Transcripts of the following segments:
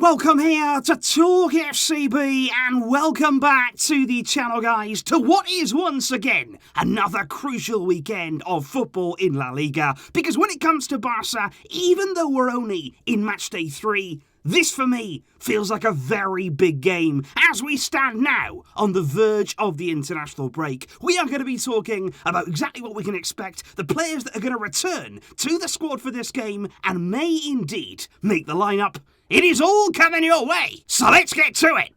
welcome here to Talk FCB and welcome back to the channel, guys, to what is once again another crucial weekend of football in La Liga. Because when it comes to Barca, even though we're only in match day 3, this for me feels like a very big game as we stand now on the verge of the international break. We are going to be talking about exactly what we can expect, the players that are going to return to the squad for this game and may indeed make the lineup. It is all coming your way, so let's get to it.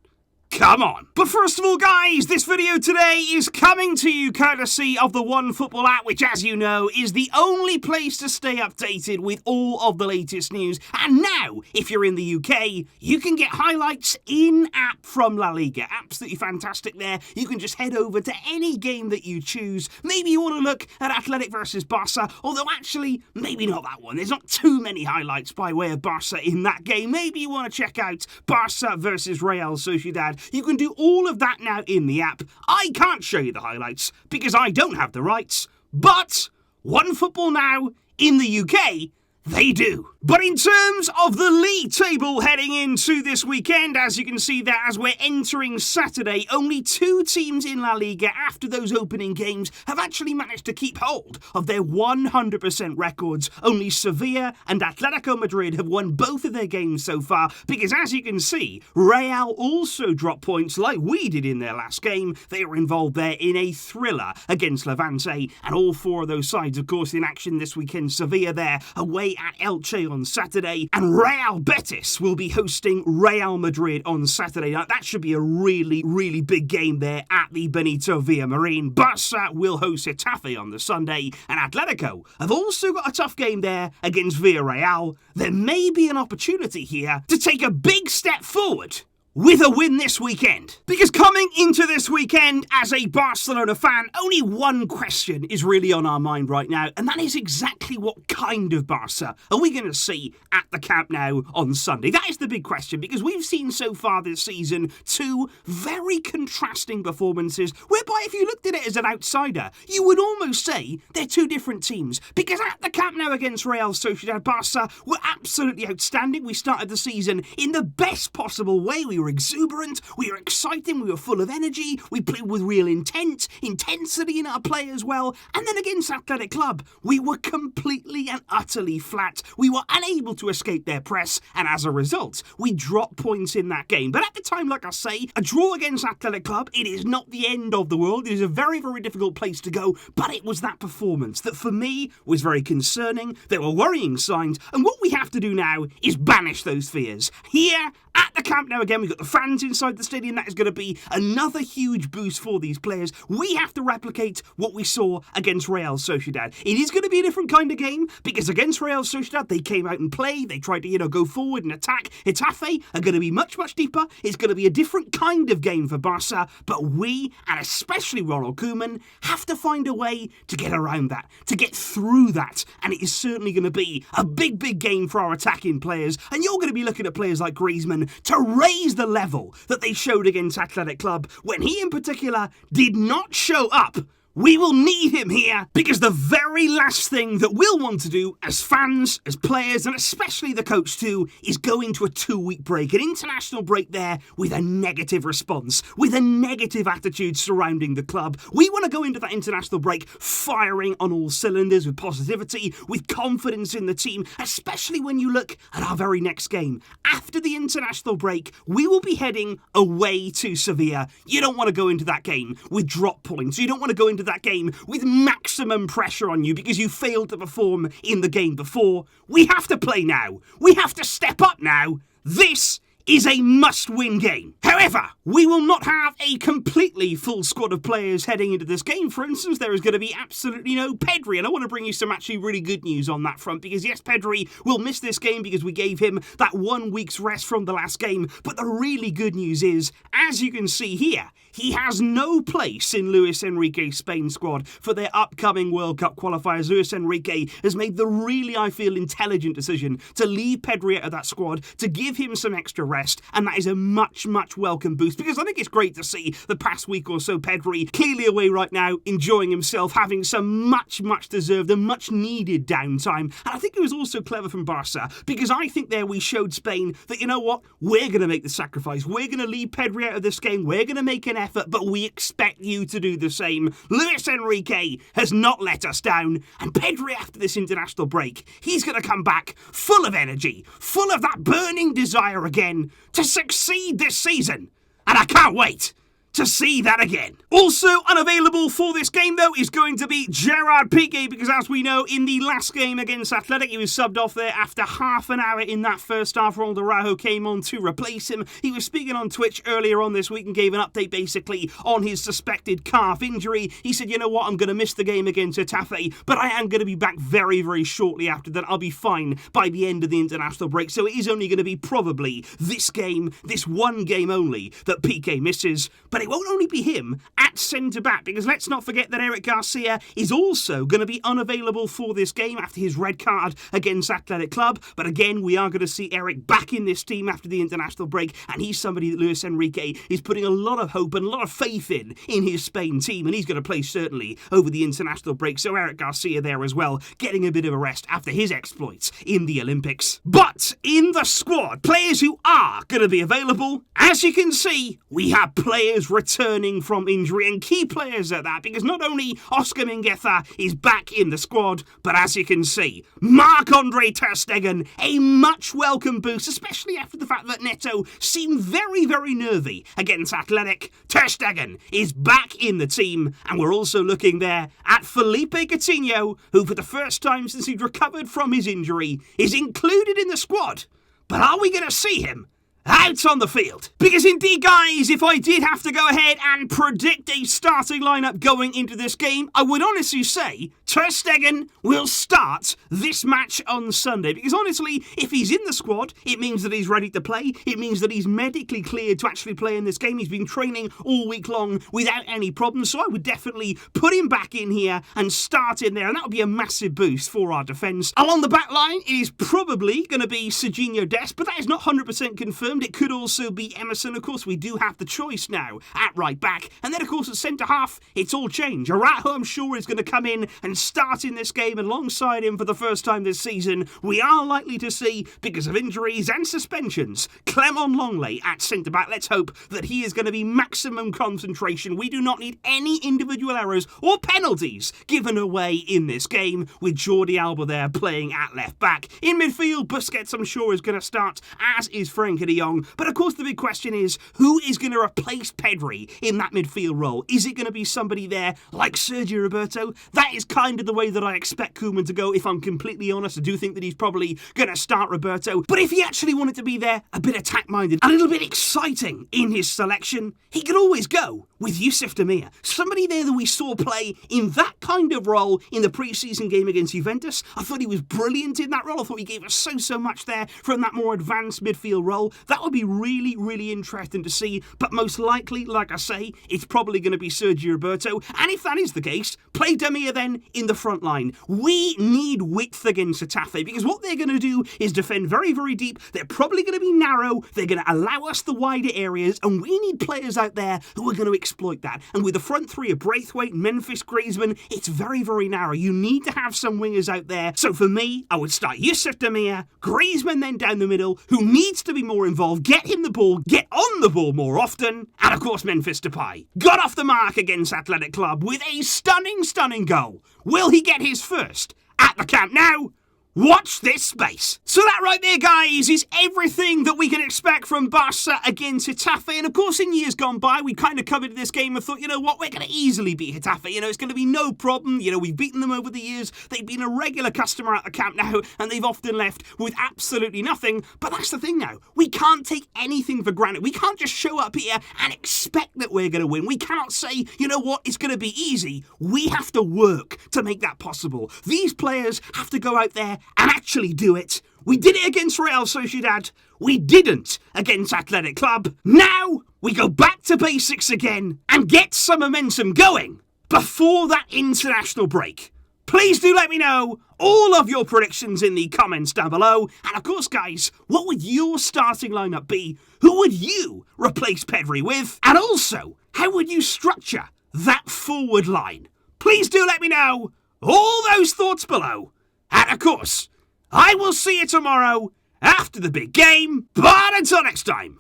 Come on. But first of all, guys, this video today is coming to you courtesy of the OneFootball app, which, as you know, is the only place to stay updated with all of the latest news. And now, if you're in the UK, you can get highlights in-app from La Liga. Absolutely fantastic there. You can just head over to any game that you choose. Maybe you want to look at Athletic versus Barça, although actually, maybe not that one. There's not too many highlights by way of Barça in that game. Maybe you want to check out Barça versus Real Sociedad. You can do all of that now in the app. I can't show you the highlights because I don't have the rights, but OneFootball now in the UK, they do. But in terms of the league table heading into this weekend, as you can see there, as we're entering Saturday, only 2 teams in La Liga after those opening games have actually managed to keep hold of their 100% records. Only Sevilla and Atletico Madrid have won both of their games so far, because as you can see, Real also dropped points like we did in their last game. They were involved there in a thriller against Levante, and all 4 of those sides, of course, in action this weekend. Sevilla there, away at Elche on Saturday, and Real Betis will be hosting Real Madrid on Saturday. Now, that should be a really big game there at the Benito Villamarin. Barça will host Getafe on the Sunday, and Atletico have also got a tough game there against Villarreal. There may be an opportunity here to take a big step forward with a win this weekend. Because coming into this weekend as a Barcelona fan, only one question is really on our mind right now, and that is exactly what kind of Barca are we going to see at the Camp Nou on Sunday? That is the big question, because we've seen so far this season 2 very contrasting performances, whereby if you looked at it as an outsider, you would almost say they're 2 different teams. Because at the Camp Nou against Real Sociedad, Barca were absolutely outstanding. We started the season in the best possible way. We were exuberant, we were exciting, we were full of energy, we played with real intensity in our play as well, and then against Athletic Club, we were completely and utterly flat. We were unable to escape their press, and as a result, we dropped points in that game. But at the time, like I say, a draw against Athletic Club, it is not the end of the world. It is a very difficult place to go, but it was that performance that for me was very concerning. There were worrying signs, and what we have to do now is banish those fears. Here at the Camp Nou again, we've got the fans inside the stadium. That is going to be another huge boost for these players. We have to replicate what we saw against Real Sociedad. It is going to be a different kind of game, because against Real Sociedad, they came out and played. They tried to, go forward and attack. Getafe are going to be much deeper. It's going to be a different kind of game for Barca, but we, and especially Ronald Koeman, have to find a way to get around that, to get through that, and it is certainly going to be a big game for our attacking players, and you're going to be looking at players like Griezmann to raise the level that they showed against Athletic Club when he in particular did not show up. We will need him here, because the very last thing that we'll want to do as fans, as players, and especially the coach too, is go into a 2-week break, an international break there with a negative response, with a negative attitude surrounding the club. We want to go into that international break firing on all cylinders, with positivity, with confidence in the team, especially when you look at our very next game. After the international break, we will be heading away to Sevilla. You don't want to go into that game with drop points. You don't want to go into that game with maximum pressure on you because you failed to perform in the game before. We have to play now. We have to step up now. This is a must-win game. However, we will not have a completely full squad of players heading into this game. For instance, there is going to be absolutely no Pedro, and I want to bring you some actually really good news on that front, because yes, Pedro will miss this game because we gave him that 1 week's rest from the last game, but the really good news is, as you can see here, he has no place in Luis Enrique's Spain squad for their upcoming World Cup qualifiers. Luis Enrique has made the really, I feel, intelligent decision to leave Pedro out of that squad, to give him some extra rest. rest, and that is a much welcome boost, because I think it's great to see the past week or so Pedro clearly away right now, enjoying himself, having some much deserved and much needed downtime. And I think it was also clever from Barça, because I think there we showed Spain that, you know what, we're going to make the sacrifice, we're going to leave Pedro out of this game, we're going to make an effort, but we expect you to do the same. Luis Enrique has not let us down, and Pedro, after this international break, he's going to come back full of energy, full of that burning desire again to succeed this season. And I can't wait to see that again. Also unavailable for this game, though, is going to be Gerard Piqué, because as we know, in the last game against Athletic, he was subbed off there after half an hour in that first half. Ronald Koeman came on to replace him. He was speaking on Twitch earlier on this week and gave an update basically on his suspected calf injury. He said, you know what, I'm going to miss the game against Getafe, but I am going to be back very shortly after that. I'll be fine by the end of the international break, so it is only going to be probably this game, this one game only, that Piqué misses. But it won't only be him at centre-back, because let's not forget that Eric Garcia is also going to be unavailable for this game after his red card against Athletic Club. But again, we are going to see Eric back in this team after the international break, and he's somebody that Luis Enrique is putting a lot of hope and a lot of faith in his Spain team, and he's going to play certainly over the international break. So Eric Garcia there as well, getting a bit of a rest after his exploits in the Olympics. But in the squad, players who are going to be available, as you can see, we have players returning from injury, and key players at that, because not only Oscar Mingueza is back in the squad, but as you can see, Marc-Andre ter Stegen, a much welcome boost, especially after the fact that Neto seemed very nervy against Athletic. Ter Stegen is back in the team, and we're also looking there at Felipe Coutinho, who for the first time since he'd recovered from his injury is included in the squad. But are we going to see him out on the field? Because indeed, guys, if I did have to go ahead and predict a starting lineup going into this game, I would honestly say Ter Stegen will start this match on Sunday. Because honestly, if he's in the squad, it means that he's ready to play. It means that he's medically cleared to actually play in this game. He's been training all week long without any problems. So I would definitely put him back in here and start in there. And that would be a massive boost for our defence. Along the back line, it is probably going to be Serginho Dest, but that is not 100% confirmed. It could also be Emerson. Of course, we do have the choice now at right back. And then, of course, at centre-half, it's all changed. Araujo, I'm sure, is going to come in and start in this game alongside him for the first time this season. We are likely to see, because of injuries and suspensions, Clement Longley at centre-back. Let's hope that he is going to be maximum concentration. We do not need any individual errors or penalties given away in this game, with Jordi Alba there playing at left-back. In midfield, Busquets, I'm sure, is going to start, as is Frenkie de Jong. But of course the big question is, who is going to replace Pedro in that midfield role? Is it going to be somebody there like Sergio Roberto? That is kind of the way that I expect Koeman to go, if I'm completely honest. I do think that he's probably going to start Roberto. But if he actually wanted to be there, a bit attack-minded, a little bit exciting in his selection, he could always go with Youssouf Demir. Somebody there that we saw play in that kind of role in the pre-season game against Juventus. I thought he was brilliant in that role. I thought he gave us so much there from that more advanced midfield role. That would be really interesting to see, but most likely, like I say, it's probably going to be Sergio Roberto. And if that is the case, play Demir then in the front line. We need width against Getafe, because what they're going to do is defend very deep. They're probably going to be narrow. They're going to allow us the wider areas, and we need players out there who are going to exploit that. And with the front three of Braithwaite, Memphis, Griezmann, it's very narrow. You need to have some wingers out there. So for me, I would start Youssouf Demir, Griezmann then down the middle, who needs to be more involved, get him the ball, get on the ball more often, and of course Memphis Depay got off the mark against Athletic Club with a stunning goal. Will he get his first at the Camp Nou? Watch this space. So that right there, guys, is everything that we can expect from Barça against Getafe. And of course, in years gone by, we kind of covered this game and thought, you know what, we're going to easily beat Getafe. You know, it's going to be no problem. You know, we've beaten them over the years. They've been a regular customer at the Camp Nou, and they've often left with absolutely nothing. But that's the thing now. We can't take anything for granted. We can't just show up here and expect that we're going to win. We cannot say, you know what, it's going to be easy. We have to work to make that possible. These players have to go out there and actually do it. We did it against Real Sociedad. We didn't against Athletic Club. Now we go back to basics again and get some momentum going before that international break. Please do let me know all of your predictions in the comments down below. And of course, guys, what would your starting lineup be? Who would you replace Pedro with? And also, how would you structure that forward line? Please do let me know all those thoughts below. And of course, I will see you tomorrow after the big game. But until next time,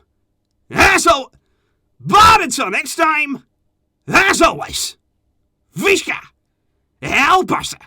as always, Visca El Barça.